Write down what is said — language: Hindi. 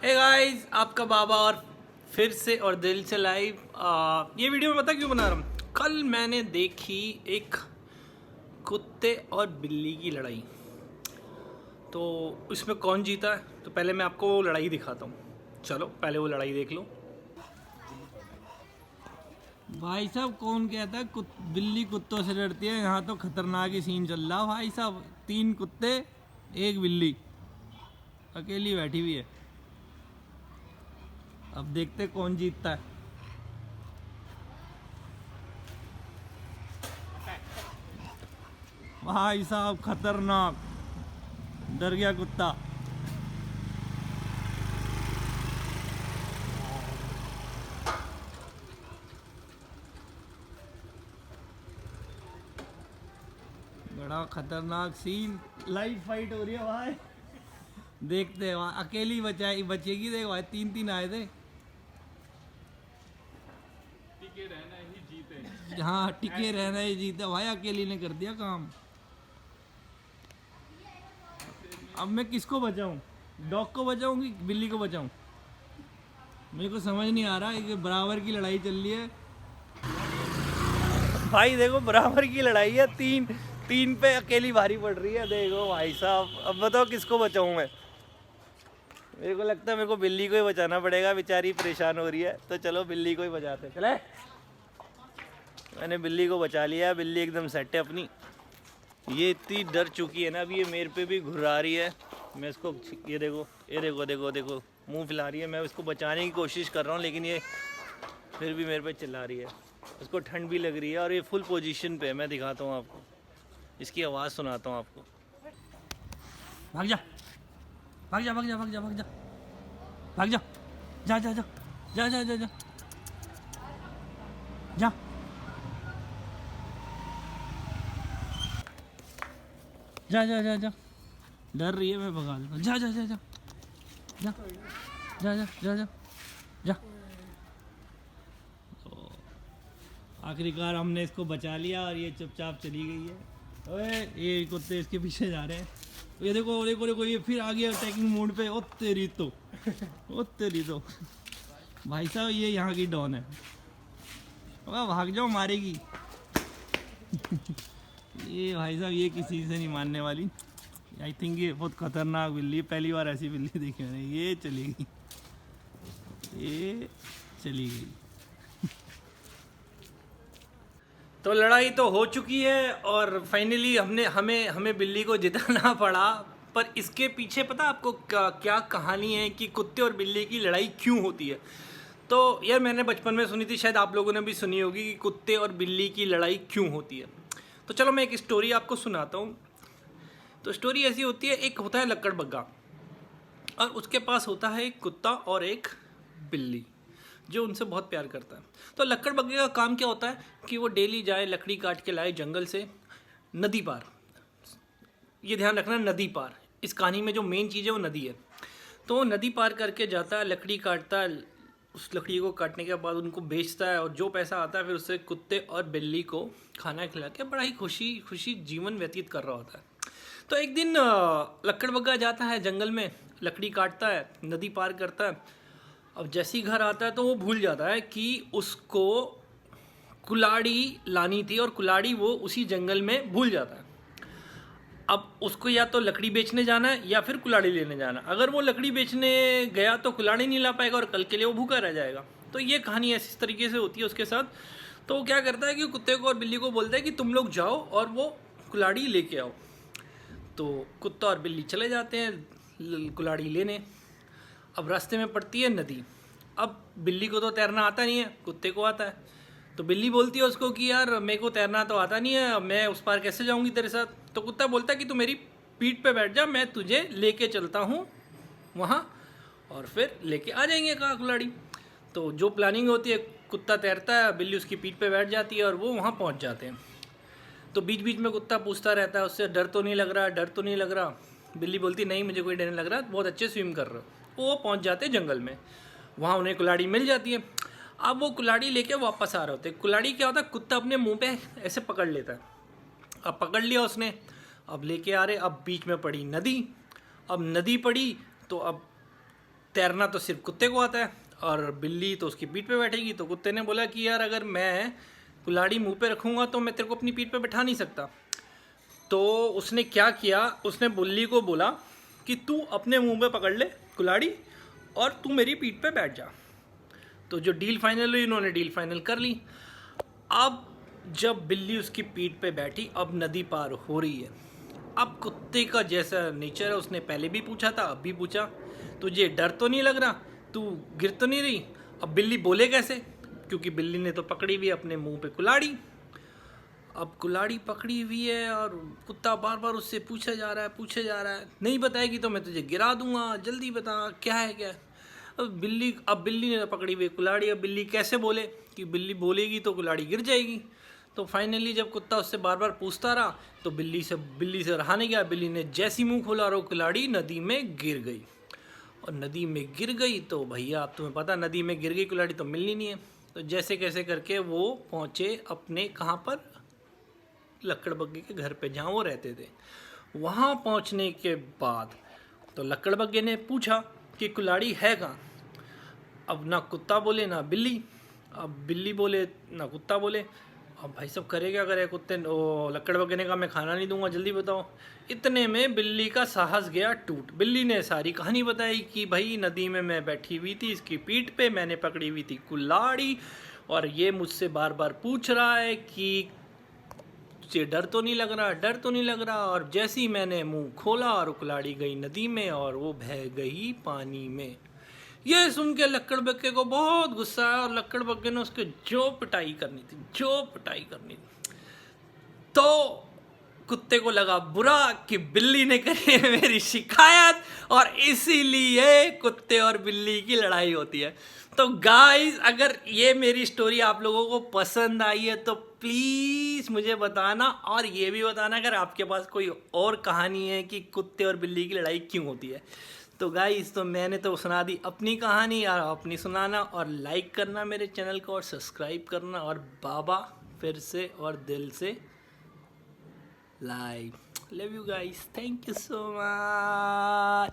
हे गाइस, आपका बाबा और फिर से और दिल से लाइव। ये वीडियो मैं पता क्यों बना रहा हूँ। कल मैंने देखी एक कुत्ते और बिल्ली की लड़ाई। तो इसमें कौन जीता है तो पहले मैं आपको वो लड़ाई दिखाता हूँ। चलो पहले वो लड़ाई देख लो। भाई साहब, कौन कहता है बिल्ली कुत्तों से डरती है? यहाँ तो खतरनाक ही सीन चल रहा भाई साहब। 3 कुत्ते, एक बिल्ली अकेली बैठी हुई है। अब देखते कौन जीतता है। भाई साहब खतरनाक, डर गया कुत्ता। बड़ा खतरनाक सीन, लाइव फाइट हो रही है भाई। देखते हैं वहाँ अकेली बचेगी। देख भाई, 3 आए थे। टिके रहना ही जीते। हाँ, टिके रहना ही जीते भाई। अकेली ने कर दिया काम। अब मैं किसको बचाऊं? डॉग को बचाऊं कि बिल्ली को बचाऊं? मेरे को समझ नहीं आ रहा। एक बराबर की लड़ाई चल रही है भाई। देखो बराबर की लड़ाई है। 3 पे अकेली भारी पड़ रही है। देखो भाई साहब, अब बताओ किसको बचाऊं मैं? मेरे को लगता है मेरे को बिल्ली को ही बचाना पड़ेगा। बेचारी परेशान हो रही है। तो चलो बिल्ली को ही बचाते चले। मैंने बिल्ली को बचा लिया। बिल्ली एकदम सेट है अपनी। ये इतनी डर चुकी है ना, अभी ये मेरे पे भी घुरा रही है। मैं इसको, ये देखो, ये देखो देखो देखो, मुंह फैला रही है। मैं इसको बचाने की कोशिश कर रहा हूँ, लेकिन ये फिर भी मेरे पे चिल्ला रही है। उसको ठंड भी लग रही है और ये फुल पोजीशन पे है। मैं दिखाता हूँ आपको, इसकी आवाज़ सुनाता हूँ आपको। भाग जा, भाग जा, भाग जा, भाग जा, भाग जा, भाग जा, जा जा जा जा जा जा जा जा। जा जा जा जा, डर रही है। मैं भगा दूँगा। जा जा जा जा जा जा जा जा जा जा। तो आखिरकार हमने इसको बचा लिया और ये चुपचाप चली गई है। ओए, ये कुत्ते इसके पीछे जा रहे हैं। ये देखो देखो देखो, ये फिर आ गया अटैकिंग मोड पे। ओ तेरी तो, ओ तेरी तो। भाई साहब, ये यहाँ की डॉन है। अब भाग जाओ, मारेगी। ये भाई साहब, ये किसी से नहीं मानने वाली। आई थिंक ये बहुत खतरनाक बिल्ली। पहली बार ऐसी बिल्ली देखी मैंने। ये चली गई, ये चली गई। तो लड़ाई तो हो चुकी है और फाइनली हमें बिल्ली को जिताना पड़ा। पर इसके पीछे पता आपको क्या कहानी है कि कुत्ते और बिल्ली की लड़ाई क्यों होती है? तो यार, मैंने बचपन में सुनी थी, शायद आप लोगों ने भी सुनी होगी कि कुत्ते और बिल्ली की लड़ाई क्यों होती है। तो चलो मैं एक स्टोरी आपको सुनाता हूँ। तो स्टोरी ऐसी होती है, एक होता है लकड़बग्गा और उसके पास होता है एक कुत्ता और एक बिल्ली जो उनसे बहुत प्यार करता है। तो लकड़बग्गे का काम क्या होता है कि वो डेली जाए, लकड़ी काट के लाए जंगल से, नदी पार। ये ध्यान रखना, नदी पार। इस कहानी में जो मेन चीज़ है वो नदी है। तो वो नदी पार करके जाता है, लकड़ी काटता है। उस लकड़ी को काटने के बाद उनको बेचता है और जो पैसा आता है फिर उससे कुत्ते और बिल्ली को खाना खिला के बड़ा ही खुशी खुशी जीवन व्यतीत कर रहा होता है। तो एक दिन लकड़बग्गा जाता है जंगल में, लकड़ी काटता है, नदी पार करता है। अब जैसे ही घर आता है तो वो भूल जाता है कि उसको कुल्हाड़ी लानी थी और कुल्हाड़ी वो उसी जंगल में भूल जाता है। अब उसको या तो लकड़ी बेचने जाना है या फिर कुल्हाड़ी लेने जाना। अगर वो लकड़ी बेचने गया तो कुल्हाड़ी नहीं ला पाएगा और कल के लिए वो भूखा रह जाएगा। तो ये कहानी ऐसी तरीके से होती है उसके साथ। तो वो क्या करता है कि कुत्ते को और बिल्ली को बोलता है कि तुम लोग जाओ और वो कुल्हाड़ी लेके आओ। तो कुत्ता और बिल्ली चले जाते हैं कुल्हाड़ी लेने। अब रास्ते में पड़ती है नदी। अब बिल्ली को तो तैरना आता नहीं है, कुत्ते को आता है। तो बिल्ली बोलती है उसको कि यार, मेरे को तैरना तो आता नहीं है, मैं उस पार कैसे जाऊंगी तेरे साथ? तो कुत्ता बोलता है कि तू मेरी पीठ पे बैठ जा, मैं तुझे लेके चलता हूँ वहाँ और फिर लेके आ जाएंगे कहा कुल्हाड़ी। तो जो प्लानिंग होती है, कुत्ता तैरता है, बिल्ली उसकी पीठ पे बैठ जाती है और वो वहाँ पहुँच जाते हैं। तो बीच बीच में कुत्ता पूछता रहता है उससे, डर तो नहीं लग रहा, डर तो नहीं लग रहा? बिल्ली बोलती नहीं, मुझे कोई डर नहीं लग रहा, बहुत अच्छे स्विम कर रहे हो। वो पहुँच जाते हैं जंगल में, वहाँ उन्हें कुल्हाड़ी मिल जाती है। अब वो कुल्हाड़ी लेके वापस आ रहे होते। कुल्हाड़ी क्या होता है, कुत्ता अपने मुंह पे ऐसे पकड़ लेता है। अब पकड़ लिया उसने, अब लेके आ रहे। अब बीच में पड़ी नदी। अब नदी पड़ी तो अब तैरना तो सिर्फ कुत्ते को आता है और बिल्ली तो उसकी पीठ पे बैठेगी। तो कुत्ते ने बोला कि यार अगर मैं कुल्हाड़ी मुंह पे रखूँगा तो मैं तेरे को अपनी पीठ पे बैठा नहीं सकता। तो उसने क्या किया, उसने बिल्ली को बोला कि तू अपने मुंह पे पकड़ ले कुल्हाड़ी और तू मेरी पीठ पे बैठ जा। तो जो डील फाइनल हुई, उन्होंने डील फाइनल कर ली। अब जब बिल्ली उसकी पीठ पे बैठी, अब नदी पार हो रही है। अब कुत्ते का जैसा नेचर है, उसने पहले भी पूछा था, अब भी पूछा, तुझे डर तो नहीं लग रहा, तू गिर तो नहीं रही? अब बिल्ली बोले कैसे, क्योंकि बिल्ली ने तो पकड़ी हुई अपने मुंह पे कुल्हाड़ी। अब कुल्हाड़ी पकड़ी हुई है और कुत्ता बार बार उससे पूछा जा रहा है, नहीं बताएगी तो मैं तुझे गिरा दूंगा, जल्दी बता क्या है क्या है। अब बिल्ली ने पकड़ी हुई कुल्हाड़ी, अब बिल्ली कैसे बोले, कि बिल्ली बोलेगी तो कुल्हाड़ी गिर जाएगी। तो फाइनली जब कुत्ता उससे बार बार पूछता रहा तो बिल्ली से रहा नहीं गया। बिल्ली ने जैसी मुंह खोला और कुल्हाड़ी नदी में गिर गई। और नदी में गिर गई तो भैया आप तुम्हें पता, नदी में गिर गई कुल्हाड़ी तो मिलनी नहीं है। तो जैसे कैसे करके वो पहुँचे अपने कहाँ पर, लक्कड़ बग्गे के घर पे जहाँ वो रहते थे। वहाँ पहुँचने के बाद तो लक्कड़ बग्गे ने पूछा कि कुल्हाड़ी है कहाँ। अब ना कुत्ता बोले ना बिल्ली, अब बिल्ली बोले ना कुत्ता बोले। अब भाई सब करे क्या करे, कुत्ते लक्कड़ बग्गे ने कहा मैं खाना नहीं दूंगा, जल्दी बताओ। इतने में बिल्ली का साहस गया टूट। बिल्ली ने सारी कहानी बताई कि भाई नदी में मैं बैठी हुई थी, इसकी पीठ पे मैंने पकड़ी हुई थी कुल्हाड़ी और ये मुझसे बार बार पूछ रहा है कि तुझे डर तो नहीं लग रहा। और जैसे ही मैंने मुंह खोला और कुल्हाड़ी गई नदी में और वो बह गई पानी में। ये सुन के लक्कड़ बग्गे को बहुत गुस्सा आया और लक्कड़ बग्गे ने उसके जो पिटाई करनी थी। तो कुत्ते को लगा बुरा कि बिल्ली ने करी है मेरी शिकायत और इसीलिए कुत्ते और बिल्ली की लड़ाई होती है। तो गाइस अगर ये मेरी स्टोरी आप लोगों को पसंद आई है तो प्लीज़ मुझे बताना, और ये भी बताना अगर आपके पास कोई और कहानी है कि कुत्ते और बिल्ली की लड़ाई क्यों होती है। तो गाइस तो मैंने तो सुना दी अपनी कहानी, यार अपनी सुनाना और लाइक करना मेरे चैनल को और सब्सक्राइब करना, और बाबा फिर से और दिल से like. Love you guys, thank you so much.